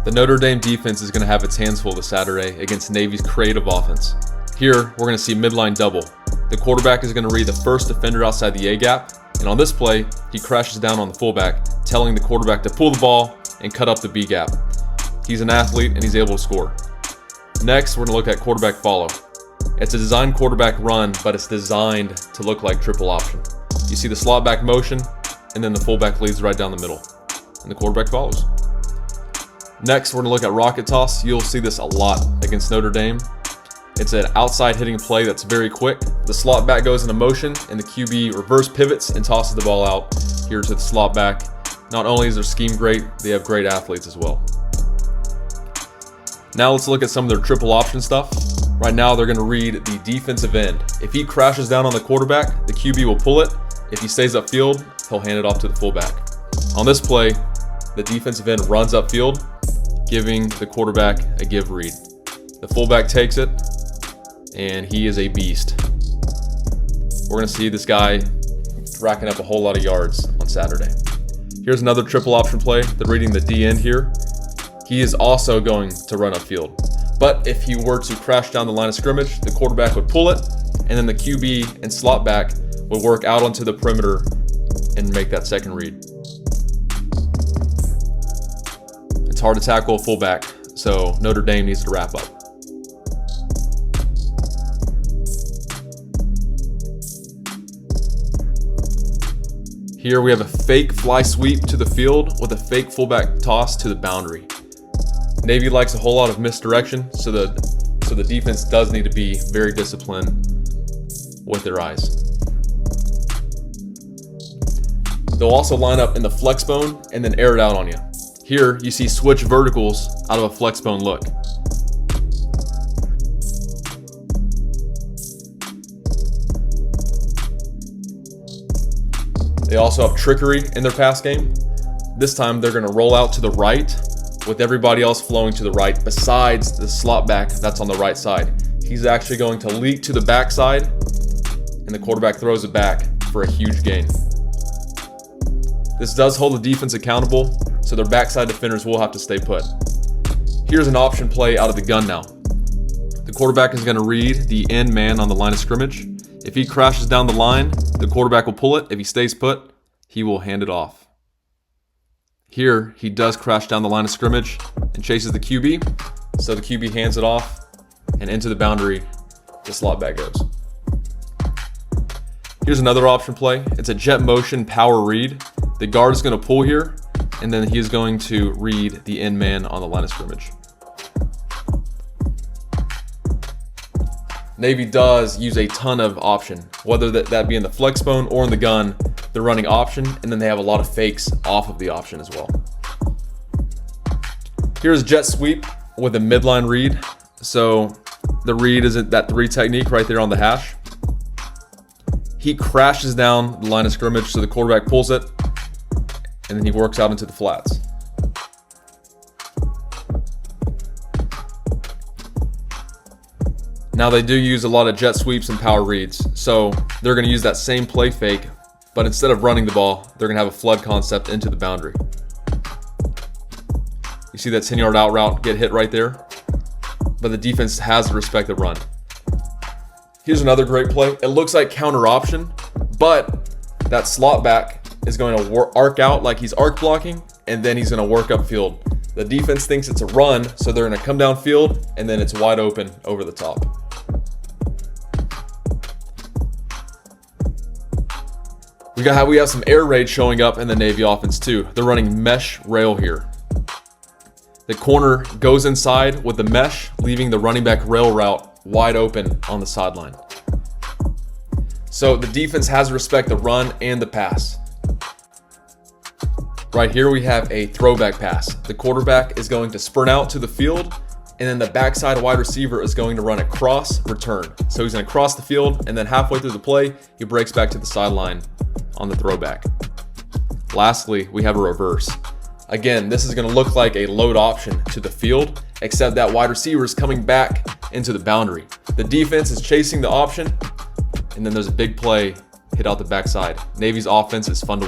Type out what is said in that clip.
The Notre Dame defense is going to have its hands full this Saturday against Navy's creative offense. Here, we're going to see midline double. The quarterback is going to read the first defender outside the A-gap, and on this play, he crashes down on the fullback, telling the quarterback to pull the ball and cut up the B-gap. He's an athlete and he's able to score. Next, we're going to look at quarterback follow. It's a designed quarterback run, but it's designed to look like triple option. You see the slot back motion, and then the fullback leads right down the middle, and the quarterback follows. Next, we're going to look at rocket toss. You'll see this a lot against Notre Dame. It's an outside hitting play that's very quick. The slot back goes into motion, and the QB reverse pivots and tosses the ball out here to the slot back. Not only is their scheme great, they have great athletes as well. Now let's look at some of their triple option stuff. Right now, they're going to read the defensive end. If he crashes down on the quarterback, the QB will pull it. If he stays upfield, he'll hand it off to the fullback. On this play, the defensive end runs upfield, giving the quarterback a give read. The fullback takes it, and he is a beast. We're going to see this guy racking up a whole lot of yards on Saturday. Here's another triple option play. They're reading the D end here. He is also going to run upfield. But if he were to crash down the line of scrimmage, the quarterback would pull it, and then the QB and slot back would work out onto the perimeter and make that second read. It's hard to tackle a fullback, so Notre Dame needs to wrap up. Here we have a fake fly sweep to the field with a fake fullback toss to the boundary. Navy likes a whole lot of misdirection, so the defense does need to be very disciplined with their eyes. They'll also line up in the flexbone and then air it out on you. Here, you see switch verticals out of a flexbone look. They also have trickery in their pass game. This time, they're going to roll out to the right with everybody else flowing to the right besides the slot back that's on the right side. He's actually going to leak to the backside, and the quarterback throws it back for a huge gain. This does hold the defense accountable, so their backside defenders will have to stay put. Here's an option play out of the gun now. The quarterback is going to read the end man on the line of scrimmage. If he crashes down the line, the quarterback will pull it. If he stays put, he will hand it off. Here, he does crash down the line of scrimmage and chases the QB, so the QB hands it off, and into the boundary, the slot back goes. Here's another option play. It's a jet motion power read. The guard is going to pull here, and then he is going to read the end man on the line of scrimmage. Navy does use a ton of option, whether that be in the flexbone or in the gun. They're running option, and then they have a lot of fakes off of the option as well. Here's jet sweep with a midline read. So the read is that 3 technique right there on the hash. He crashes down the line of scrimmage, so the quarterback pulls it, and then he works out into the flats. Now they do use a lot of jet sweeps and power reads, so they're going to use that same play fake, but instead of running the ball, they're going to have a flood concept into the boundary. You see that 10-yard out route get hit right there, but the defense has to respect the run. Here's another great play. It looks like counter option, but that slot back is going to arc out like he's arc blocking, and then he's going to work upfield. The defense thinks it's a run, so they're going to come downfield, and then it's wide open over the top. We have some air raid showing up in the Navy offense too. They're running mesh rail here. The corner goes inside with the mesh, leaving the running back rail route wide open on the sideline. So the defense has to respect the run and the pass. Right here we have a throwback pass. The quarterback is going to sprint out to the field, and then the backside wide receiver is going to run a cross return. So he's going to cross the field, and then halfway through the play, he breaks back to the sideline on the throwback. Lastly, we have a reverse. Again, this is going to look like a load option to the field, except that wide receiver is coming back into the boundary. The defense is chasing the option, and then there's a big play hit out the backside. Navy's offense is fun to